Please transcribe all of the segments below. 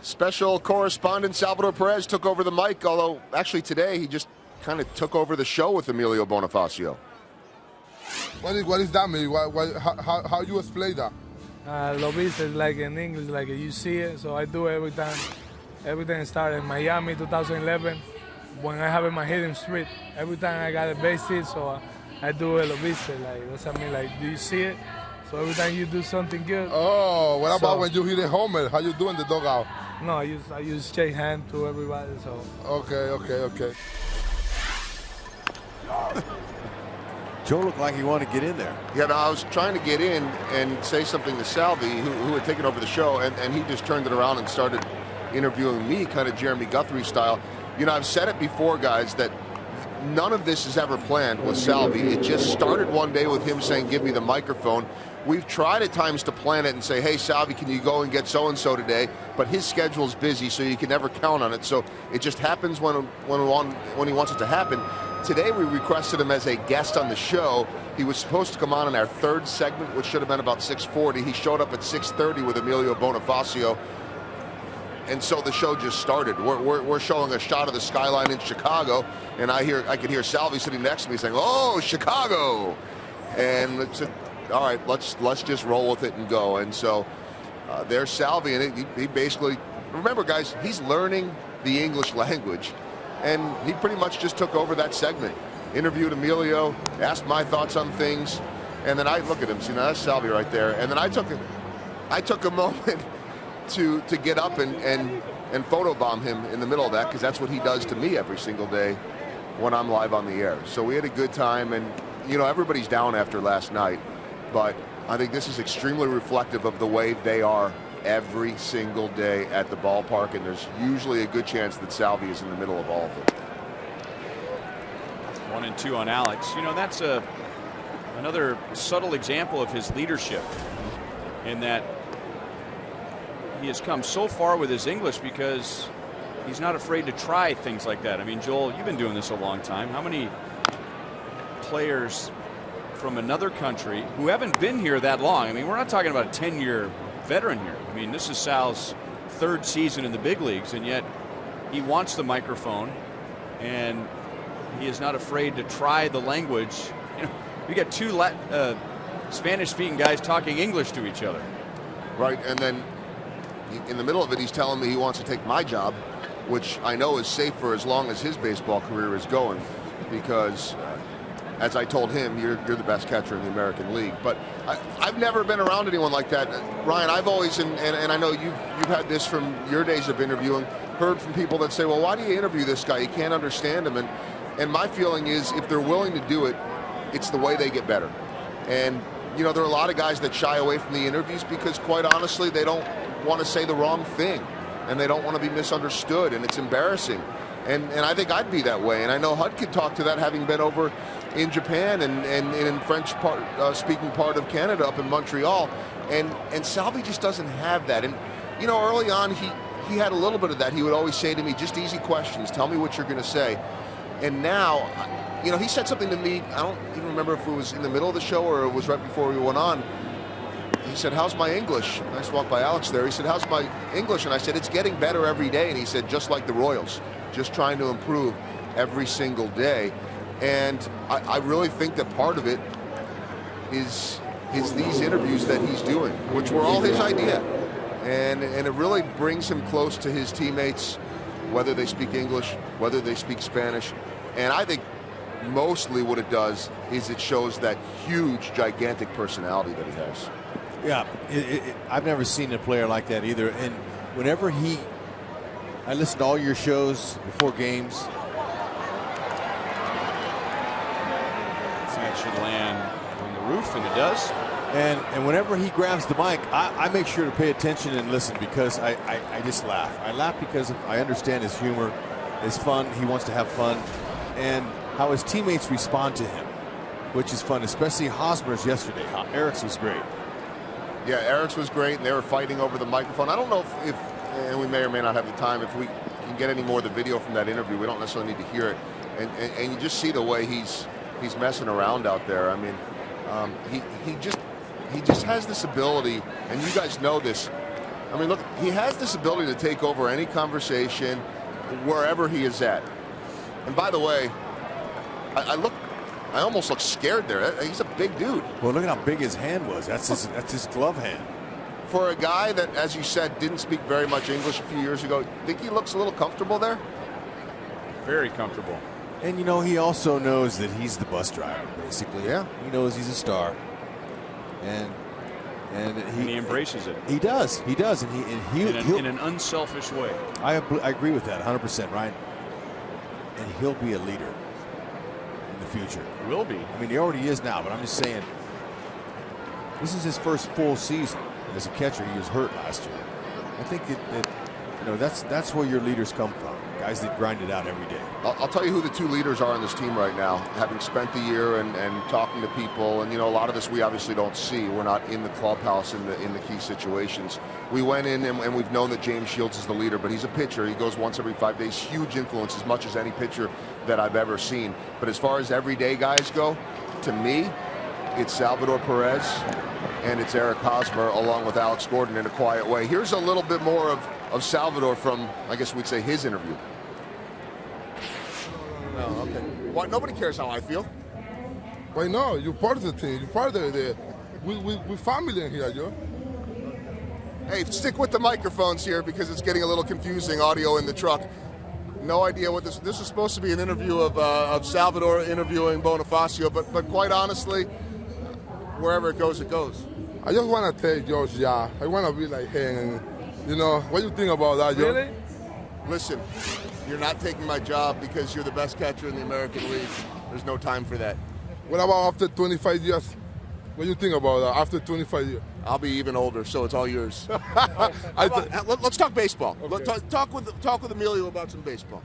Special correspondent Salvador Perez took over the mic, although actually today he just kind of took over the show with Emilio Bonifacio. What is that mean? How you explain that? Lo viste is like in English, like you see it, so I do it every time. Everything started in Miami 2011 when I have my hitting streak. Every time I got a base hit, so I do it lo viste, like that's what I mean, like do you see it? So every time you do something good. Oh, what about when you hit a homer? How you do in the dugout? No, I use shake hand to everybody. So. Okay. Joe looked like he wanted to get in there. Yeah, no, I was trying to get in and say something to Salvi, who had taken over the show, and he just turned it around and started interviewing me, kind of Jeremy Guthrie style. You know, I've said it before, guys, that none of this is ever planned with Salvi. It just started one day with him saying, "Give me the microphone." We've tried at times to plan it and say, "Hey, Salvi, can you go and get so-and-so today?" But his schedule's busy, so you can never count on it. So it just happens when he wants it to happen. Today we requested him as a guest on the show. He was supposed to come on in our third segment, which should have been about 6:40. He showed up at 6:30 with Emilio Bonifacio. And so the show just started. We're showing a shot of the skyline in Chicago, and I could hear Salvi sitting next to me saying, "Oh, Chicago!" And it's all right. Let's just roll with it and go. And so there's Salvi, and he basically, remember, guys, he's learning the English language, and he pretty much just took over that segment. Interviewed Emilio, asked my thoughts on things, and then I look at him. See, now that's Salvi right there. And then I took a moment to get up and photobomb him in the middle of that, because that's what he does to me every single day when I'm live on the air. So we had a good time, and you know, everybody's down after last night, but I think this is extremely reflective of the way they are every single day at the ballpark, and there's usually a good chance that Salvi is in the middle of all of it. 1-2 on Alex. You know, that's another subtle example of his leadership, in that he has come so far with his English because he's not afraid to try things like that. I mean, Joel, you've been doing this a long time. How many players from another country who haven't been here that long? I mean, we're not talking about a 10-year veteran here. I mean, this is Sal's third season in the big leagues, and yet he wants the microphone, and he is not afraid to try the language. You know, we got two Spanish-speaking guys talking English to each other. Right, and then in the middle of it, he's telling me he wants to take my job, which I know is safe for as long as his baseball career is going, because as I told him, you're the best catcher in the American League. But I've never been around anyone like that. Ryan, I've always, and I know you've had this from your days of interviewing, heard from people that say, well, why do you interview this guy? You can't understand him. And my feeling is, if they're willing to do it, it's the way they get better. And, you know, there are a lot of guys that shy away from the interviews because, quite honestly, they don't want to say the wrong thing, and they don't want to be misunderstood, and it's embarrassing. And I think I'd be that way. And I know Hud could talk to that, having been over in Japan and in French speaking part of Canada up in Montreal. And Salvi just doesn't have that. And, you know, early on, he had a little bit of that. He would always say to me, just easy questions. Tell me what you're going to say. And now, you know, he said something to me. I don't even remember if it was in the middle of the show or it was right before we went on. He said, how's my English? I just walked by Alex there. He said, how's my English? And I said, it's getting better every day. And he said, just like the Royals, just trying to improve every single day. And I really think that part of it is these interviews that he's doing, which were all his idea. And it really brings him close to his teammates, whether they speak English, whether they speak Spanish. And I think mostly what it does is it shows that huge, gigantic personality that he has. Yeah, I've never seen a player like that either. And whenever I listen to all your shows before games. That should land on the roof, and it does. And whenever he grabs the mic, I make sure to pay attention and listen, because I just laugh. I laugh because I understand his humor, his fun. He wants to have fun, and how his teammates respond to him, which is fun, especially Hosmer's yesterday. Eric's was great. Yeah, Eric's was great, and they were fighting over the microphone. I don't know if and we may or may not have the time, if we can get any more of the video from that interview. We don't necessarily need to hear it. And you just see the way he's messing around out there. I mean, he just has this ability, and you guys know this. I mean, look, he has this ability to take over any conversation wherever he is at. And by the way, I almost look scared there. He's a big dude. Well, look at how big his hand was. That's his glove hand. For a guy that, as you said, didn't speak very much English a few years ago, think he looks a little comfortable there? Very comfortable. And, you know, he also knows that he's the bus driver, basically. Yeah. He knows he's a star. And he embraces it. He does. He does. And he'll in an unselfish way. I agree with that 100%, Ryan. And he'll be a leader in the future. Will be. I mean, he already is now, but I'm just saying, this is his first full season as a catcher. He was hurt last year. I think that you know, that's where your leaders come from. Guys that grind it out every day. I'll tell you who the two leaders are on this team right now, having spent the year and talking to people. And, you know, a lot of this we obviously don't see. We're not in the clubhouse in the key situations. We went in and we've known that James Shields is the leader, but he's a pitcher. He goes once every 5 days. Huge influence, as much as any pitcher that I've ever seen. But as far as everyday guys go, to me, it's Salvador Perez and it's Eric Hosmer, along with Alex Gordon in a quiet way. Here's a little bit more of Salvador from, I guess we'd say, his interview. No, okay. Why? Nobody cares how I feel. Why not? You're part of the team. You're part of the we family in here, Joe. Hey, stick with the microphones here because it's getting a little confusing, audio in the truck. No idea what this is supposed to be an interview of Salvador interviewing Bonifacio, but quite honestly, wherever it goes, it goes. I just want to tell George, yeah, I want to be like him. And, you know, what do you think about that, Joe? Really? Listen, you're not taking my job because you're the best catcher in the American League. There's no time for that. What about after 25 years? What do you think about that after 25 years? I'll be even older, so it's all yours. Let's talk baseball. Okay. Talk with Emilio about some baseball.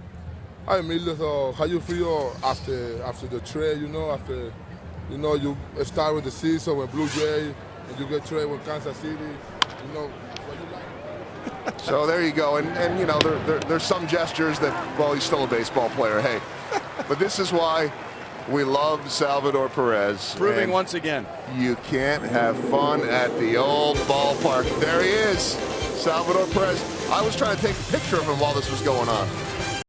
Hi, Emilio. So how you feel after the trade? You know, after you start with the season with Blue Jay and you get traded with Kansas City. You know. So there you go, and you know there's some gestures that, well, he's still a baseball player, hey, but this is why we love Salvador Perez. Proving once again, you can't have fun at the old ballpark. There he is, Salvador Perez. I was trying to take a picture of him while this was going on.